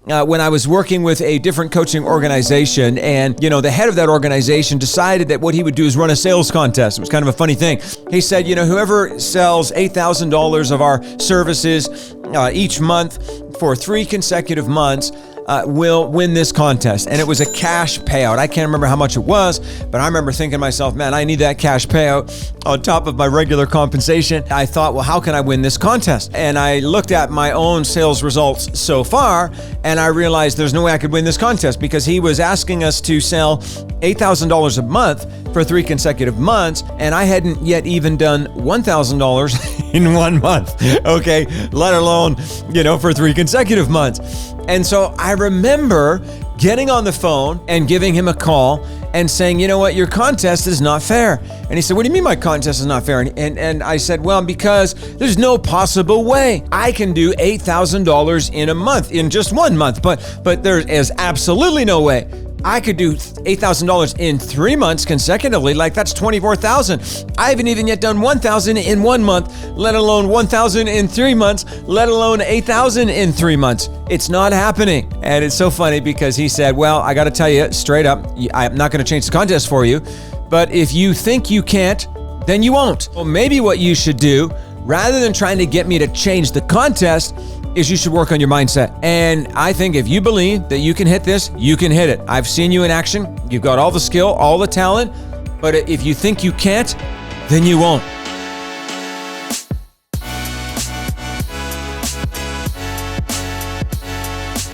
when I was working with a different coaching organization, and the head of that organization decided that what he would do is run a sales contest. It was kind of a funny thing. He said, whoever sells $8,000 of our services each month for 3 consecutive months will win this contest. And it was a cash payout. I can't remember how much it was, but I remember thinking to myself, man, I need that cash payout on top of my regular compensation. I thought, well, how can I win this contest? And I looked at my own sales results so far, and I realized there's no way I could win this contest, because he was asking us to sell $8,000 a month for 3 consecutive months, and I hadn't yet even done $1,000 in 1 month, okay? Let alone, for 3 consecutive months. And so I remember getting on the phone and giving him a call and saying, you know what, your contest is not fair. And he said, what do you mean my contest is not fair? And I said, well, because there's no possible way I can do $8,000 in a month, in just 1 month. But there is absolutely no way I could do $8,000 in 3 months consecutively. Like, that's $24,000. I haven't even yet done $1,000 in 1 month, let alone $1,000 in 3 months, let alone $8,000 in 3 months. It's not happening. And it's so funny because he said, well, I got to tell you straight up, I'm not going to change the contest for you, but if you think you can't, then you won't. Well, maybe what you should do, rather than trying to get me to change the contest, is you should work on your mindset. And I think if you believe that you can hit this, you can hit it. I've seen you in action. You've got all the skill, all the talent, but if you think you can't, then you won't.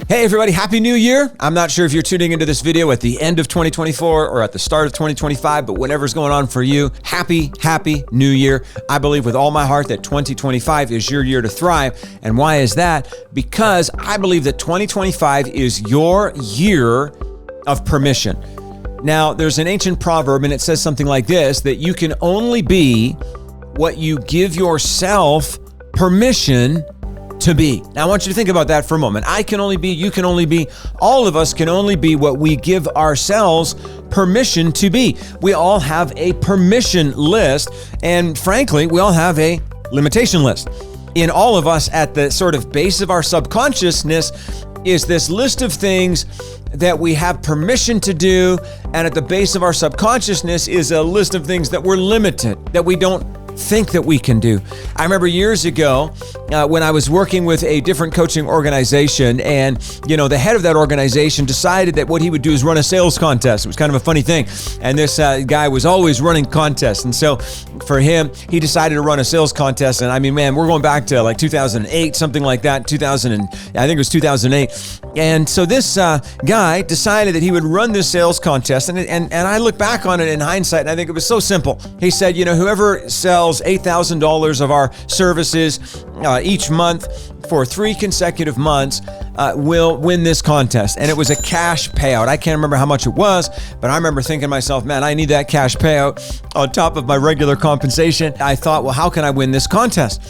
Hey everybody, Happy New Year. I'm not sure if you're tuning into this video at the end of 2024 or at the start of 2025, but whatever's going on for you, happy New Year. I believe with all my heart that 2025 is your year to thrive. And why is that? Because I believe that 2025 is your year of permission. Now, there's an ancient proverb and it says something like this, that you can only be what you give yourself permission to be. Now, I want you to think about that for a moment. I can only be, you can only be, all of us can only be what we give ourselves permission to be. We all have a permission list, and frankly, we all have a limitation list. In all of us, at the sort of base of our subconsciousness, is this list of things that we have permission to do, and at the base of our subconsciousness is a list of things that we're limited, that we don't think that we can do. I remember years ago when I was working with a different coaching organization, and the head of that organization decided that what he would do is run a sales contest. It was kind of a funny thing, and this guy was always running contests, and so for him, he decided to run a sales contest. And I mean, man, we're going back to like 2008, something like that. I think it was 2008. And so this guy decided that he would run this sales contest, and I look back on it in hindsight, and I think it was so simple. He said, whoever sells $8,000 of our services each month for 3 consecutive months will win this contest. And it was a cash payout. I can't remember how much it was, but I remember thinking to myself, man, I need that cash payout on top of my regular compensation. I thought, well, how can I win this contest?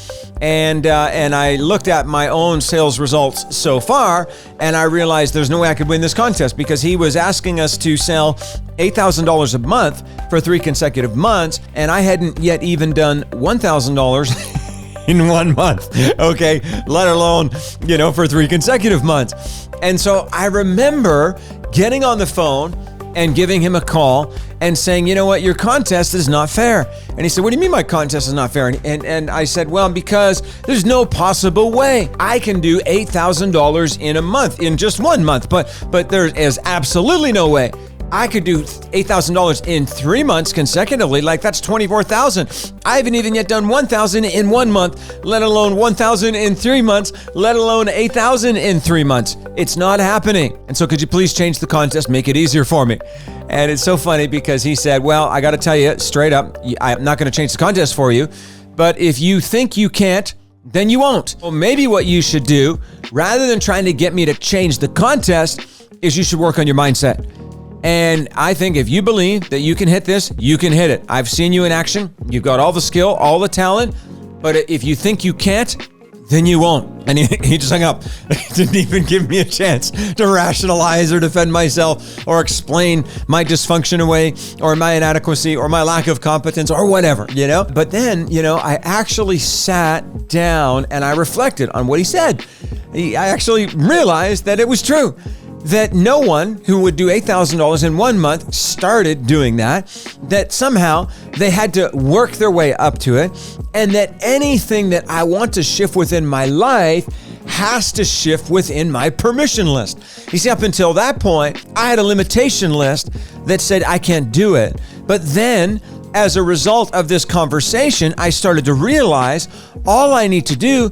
And I looked at my own sales results so far, and I realized there's no way I could win this contest, because he was asking us to sell $8,000 a month for 3 consecutive months, and I hadn't yet even done $1,000 in 1 month, okay? Let alone, for 3 consecutive months. And so I remember getting on the phone and giving him a call and saying, you know what, your contest is not fair. And he said, what do you mean my contest is not fair? And I said, well, because there's no possible way I can do $8,000 in a month, in just 1 month. But there is absolutely no way I could do $8,000 in 3 months consecutively. Like, that's $24,000. I haven't even yet done $1,000 in 1 month, let alone $1,000 in 3 months, let alone $8,000 in 3 months. It's not happening. And so could you please change the contest, make it easier for me? And it's so funny because he said, well, I got to tell you straight up, I'm not going to change the contest for you, but if you think you can't, then you won't. Well, maybe what you should do, rather than trying to get me to change the contest, is you should work on your mindset. And I think if you believe that you can hit this, you can hit it. I've seen you in action. You've got all the skill, all the talent, but if you think you can't, then you won't. And he just hung up. He didn't even give me a chance to rationalize or defend myself or explain my dysfunction away or my inadequacy or my lack of competence or whatever, But then, I actually sat down and I reflected on what he said. I actually realized that it was true. That no one who would do $8,000 in 1 month started doing that somehow they had to work their way up to it, and that anything that I want to shift within my life has to shift within my permission list. You see, up until that point, I had a limitation list that said I can't do it. But then, as a result of this conversation, I started to realize all I need to do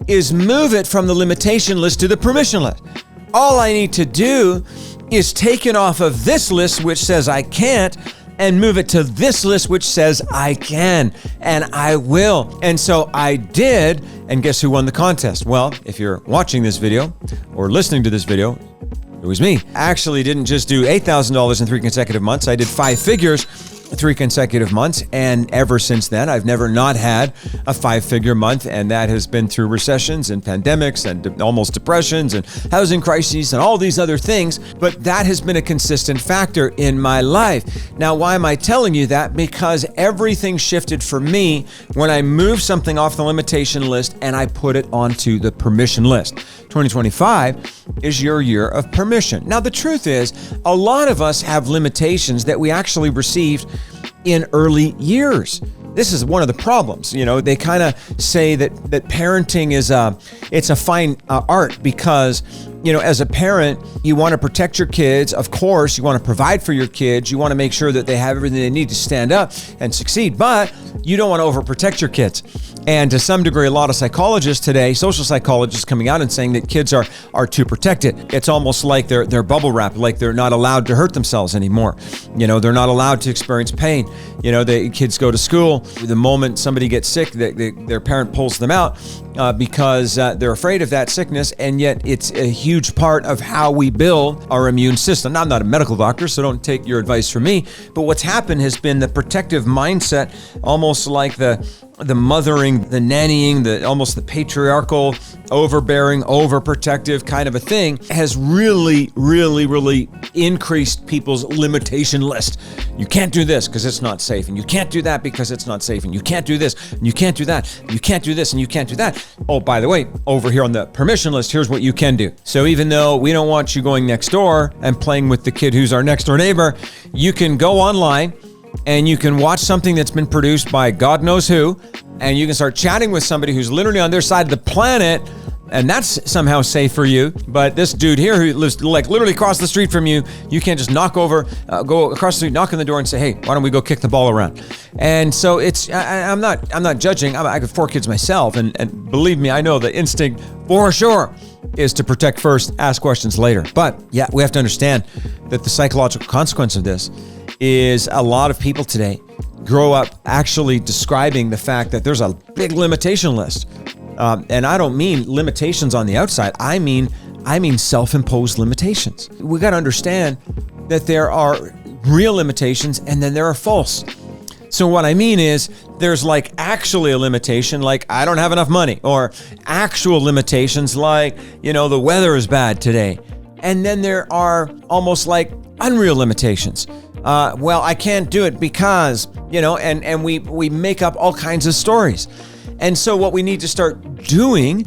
is move it from the limitation list to the permission list. All I need to do is take it off of this list, which says I can't, and move it to this list, which says I can, and I will. And so I did, and guess who won the contest? Well, if you're watching this video or listening to this video, it was me. I actually didn't just do $8,000 in 3 consecutive months. I did 5 figures 3 consecutive months, and ever since then, I've never not had a 5-figure month, and that has been through recessions and pandemics and almost depressions and housing crises and all these other things, but that has been a consistent factor in my life. Now, why am I telling you that? Because everything shifted for me when I moved something off the limitation list and I put it onto the permission list. 2025 is your year of permission. Now, the truth is, a lot of us have limitations that we actually received in early years. This is one of the problems. They kind of say that parenting is it's a fine art because, as a parent, you want to protect your kids. Of course, you want to provide for your kids. You want to make sure that they have everything they need to stand up and succeed, but you don't want to overprotect your kids. And to some degree, a lot of psychologists today, social psychologists coming out and saying that kids are too protected. It's almost like they're bubble wrapped, like they're not allowed to hurt themselves anymore. They're not allowed to experience pain. The kids go to school. The moment somebody gets sick, their parent pulls them out because they're afraid of that sickness, and yet it's a huge part of how we build our immune system. Now, I'm not a medical doctor, so don't take your advice from me, but what's happened has been the protective mindset, almost like the mothering, the nannying, almost the patriarchal, overbearing, overprotective kind of a thing has really, really, really increased people's limitation list. You can't do this because it's not safe, and you can't do that because it's not safe, and you can't do this, and you can't do that, and you can't do this, and you can't do that. Oh, by the way, over here on the permission list, here's what you can do. So even though we don't want you going next door and playing with the kid who's our next door neighbor, you can go online and you can watch something that's been produced by God knows who, and you can start chatting with somebody who's literally on their side of the planet, and that's somehow safe for you. But this dude here who lives like literally across the street from you, you can't just go across the street, knock on the door and say, hey, why don't we go kick the ball around? And so I'm not judging. I have 4 kids myself, and believe me, I know the instinct for sure is to protect first, ask questions later. But yeah, we have to understand that the psychological consequence of this is a lot of people today grow up actually describing the fact that there's a big limitation list. And I don't mean limitations on the outside. I mean self-imposed limitations. We got to understand that there are real limitations and then there are false. So what I mean is there's like actually a limitation, like I don't have enough money, or actual limitations like, the weather is bad today. And then there are almost like unreal limitations. Well, I can't do it because, and we make up all kinds of stories. And so what we need to start doing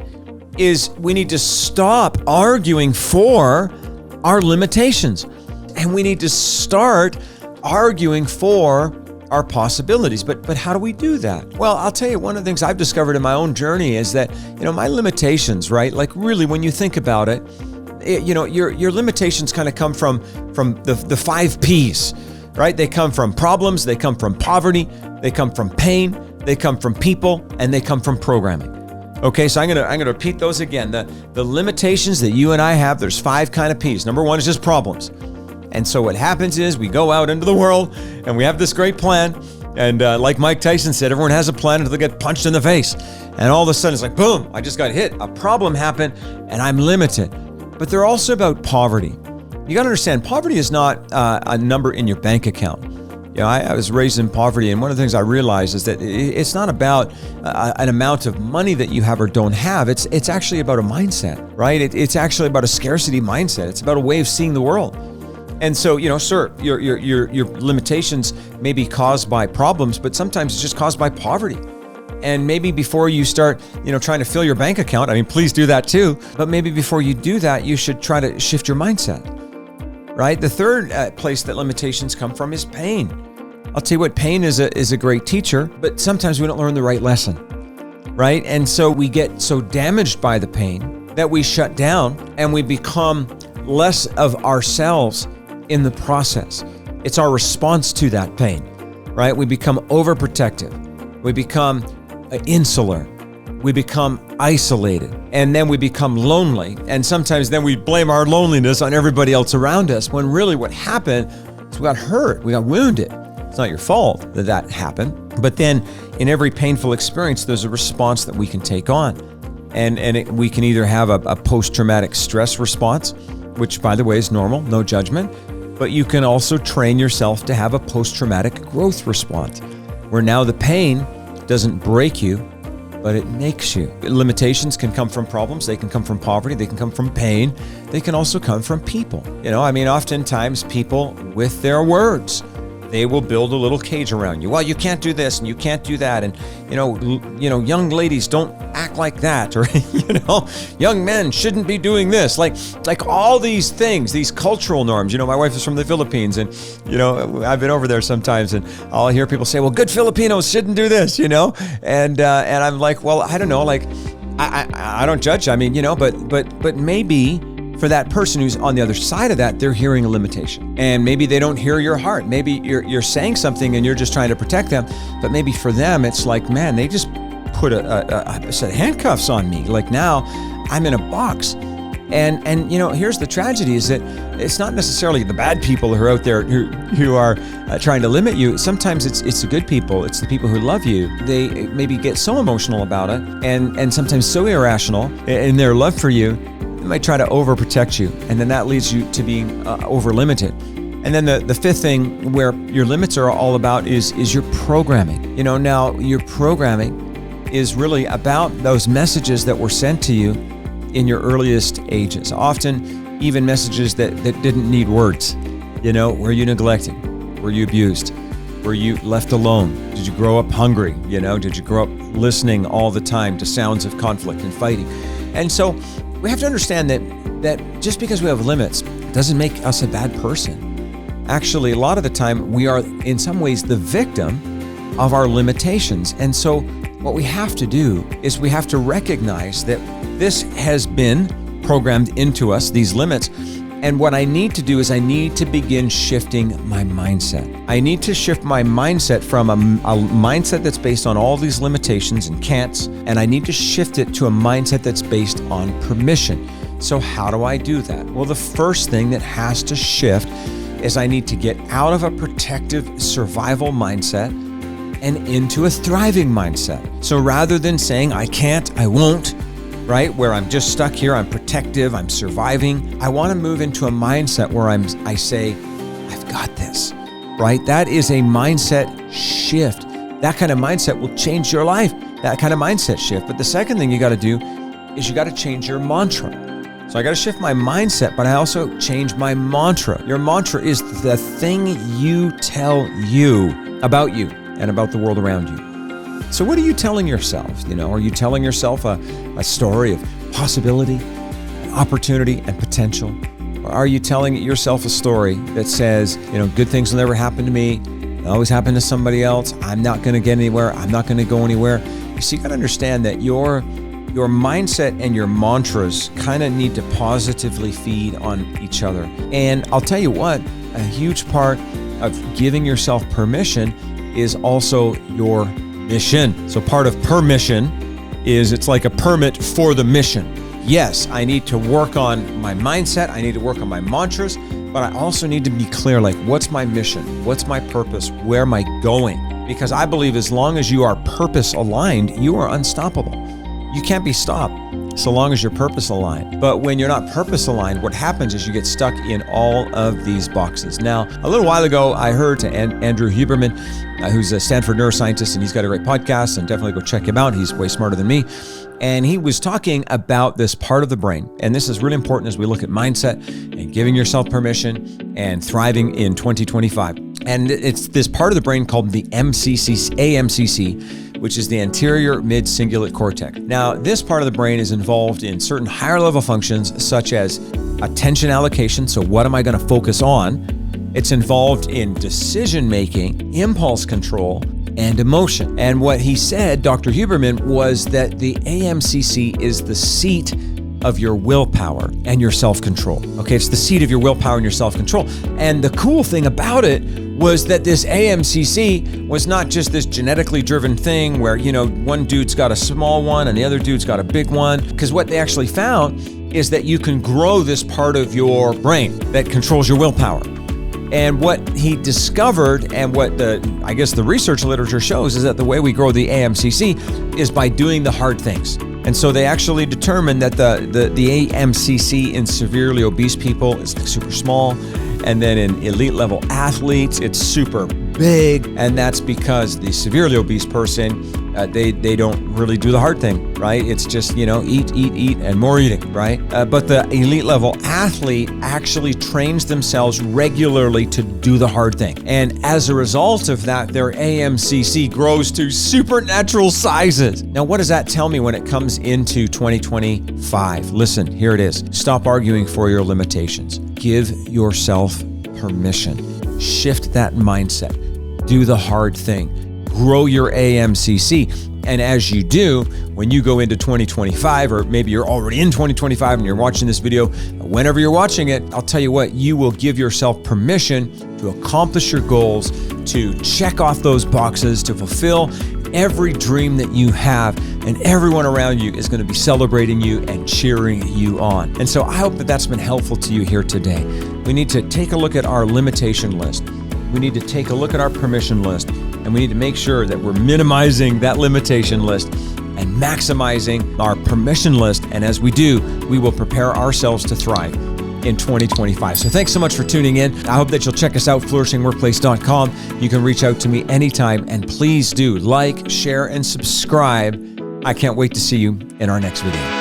is we need to stop arguing for our limitations. And we need to start arguing for our possibilities. But how do we do that? Well, I'll tell you, one of the things I've discovered in my own journey is that, my limitations, right? Like really, when you think about it, your limitations kind of come from the 5 P's, right? They come from problems, they come from poverty, they come from pain, they come from people, and they come from programming. Okay, so I'm gonna repeat those again. The limitations that you and I have, there's 5 kind of P's. Number 1 is just problems. And so what happens is we go out into the world and we have this great plan. And like Mike Tyson said, everyone has a plan until they get punched in the face. And all of a sudden it's like, boom, I just got hit. A problem happened and I'm limited. But they're also about poverty. You got to understand, poverty is not a number in your bank account. I was raised in poverty, and one of the things I realized is that it's not about an amount of money that you have or don't have. It's actually about a mindset, right? It's actually about a scarcity mindset. It's about a way of seeing the world. And so, sir, your limitations may be caused by problems, but sometimes it's just caused by poverty. And maybe before you start, trying to fill your bank account, please do that too. But maybe before you do that, you should try to shift your mindset, right? The third place that limitations come from is pain. I'll tell you what, pain is a great teacher, but sometimes we don't learn the right lesson, right? And so we get so damaged by the pain that we shut down and we become less of ourselves in the process. It's our response to that pain, right? We become overprotective. We become insular. We become isolated, and then we become lonely. And sometimes then we blame our loneliness on everybody else around us, when really what happened is we got hurt, we got wounded. It's not your fault that happened. But then in every painful experience, there's a response that we can take on. We can either have a post-traumatic stress response, which by the way is normal, no judgment, but you can also train yourself to have a post-traumatic growth response, where now the pain doesn't break you, but it makes you. Limitations can come from problems. They can come from poverty. They can come from pain. They can also come from people. Oftentimes people with their words, they will build a little cage around you. Well, you can't do this and you can't do that. And, young ladies don't act like that. Or, young men shouldn't be doing this. Like all these things, these cultural norms. My wife is from the Philippines, and, I've been over there sometimes, and I'll hear people say, well, good Filipinos shouldn't do this, and I'm like, well, I don't know. Like, I don't judge. But maybe for that person who's on the other side of that, they're hearing a limitation. And maybe they don't hear your heart. Maybe you're saying something and you're just trying to protect them. But maybe for them, it's like, man, they just put a set of handcuffs on me. Like now I'm in a box. And here's the tragedy, is that it's not necessarily the bad people who are out there who are trying to limit you. Sometimes it's the good people. It's the people who love you. They maybe get so emotional about it and sometimes so irrational in their love for you. They might try to overprotect you, and then that leads you to being over-limited. And then the fifth thing where your limits are all about is your programming. Now your programming is really about those messages that were sent to you in your earliest ages. Often even messages that didn't need words. Were you neglected? Were you abused? Were you left alone? Did you grow up hungry? Did you grow up listening all the time to sounds of conflict and fighting? And so we have to understand that just because we have limits doesn't make us a bad person. Actually, a lot of the time we are in some ways the victim of our limitations. And so what we have to do is we have to recognize that this has been programmed into us, these limits. And what I need to do is I need to begin shifting my mindset. I need to shift my mindset from a mindset that's based on all these limitations and can'ts, and I need to shift it to a mindset that's based on permission. So how do I do that? Well, the first thing that has to shift is I need to get out of a protective survival mindset and into a thriving mindset. So rather than saying, I can't, I won't, right? Where I'm just stuck here, I'm protective, I'm surviving. I want to move into a mindset where I say, I've got this, right? That is a mindset shift. That kind of mindset will change your life, that kind of mindset shift. But the second thing you got to do is you got to change your mantra. So I got to shift my mindset, but I also change my mantra. Your mantra is the thing you tell you about you and about the world around you. So what are you telling yourself? Are you telling yourself a story of possibility, opportunity, and potential? Or are you telling yourself a story that says, good things will never happen to me, they'll always happen to somebody else, I'm not going to get anywhere, I'm not going to go anywhere? You see, you got to understand that your mindset and your mantras kind of need to positively feed on each other. And I'll tell you what, a huge part of giving yourself permission is also your mission. So part of permission is it's like a permit for the mission. Yes, I need to work on my mindset. I need to work on my mantras, but I also need to be clear, like, what's my mission? What's my purpose? Where am I going? Because I believe as long as you are purpose aligned, you are unstoppable. You can't be stopped. so long as you're purpose aligned. But when you're not purpose aligned, what happens is you get stuck in all of these boxes. Now, a little while ago, I heard Andrew Huberman, who's a Stanford neuroscientist, and he's got a great podcast, and definitely go check him out. He's way smarter than me. And he was talking about this part of the brain. And this is really important as we look at mindset and giving yourself permission and thriving in 2025. And it's this part of the brain called the AMCC, which is the anterior mid-cingulate cortex. Now, this part of the brain is involved in certain higher level functions such as attention allocation. So what am I going to focus on? It's involved in decision-making, impulse control, and emotion. And what he said, Dr. Huberman, was that the AMCC is the seat of your willpower and your self-control. Okay, it's the seat of your willpower and your self-control. And the cool thing about it was that this AMCC was not just this genetically driven thing where, one dude's got a small one and the other dude's got a big one. Because what they actually found is that you can grow this part of your brain that controls your willpower. And what he discovered, and what the research literature shows, is that the way we grow the AMCC is by doing the hard things. And so they actually determined that the AMCC in severely obese people is super small. And then in elite level athletes, it's super big. And that's because the severely obese person, they don't really do the hard thing, right? It's just, eat, and more eating, right? But the elite level athlete actually trains themselves regularly to do the hard thing. And as a result of that, their AMCC grows to supernatural sizes. Now, what does that tell me when it comes into 2025? Listen, here it is. Stop arguing for your limitations. Give yourself permission. Shift that mindset. Do the hard thing. Grow your AMCC. And as you do, when you go into 2025, or maybe you're already in 2025 and you're watching this video, whenever you're watching it, I'll tell you what, you will give yourself permission to accomplish your goals, to check off those boxes, to fulfill every dream that you have, and everyone around you is going to be celebrating you and cheering you on. And so I hope that that's been helpful to you here today. We need to take a look at our limitation list. We need to take a look at our permission list, and we need to make sure that we're minimizing that limitation list and maximizing our permission list. And as we do, we will prepare ourselves to thrive in 2025. So thanks so much for tuning in. I hope that you'll check us out, flourishingworkplace.com. You can reach out to me anytime, and please do like, share, and subscribe. I can't wait to see you in our next video.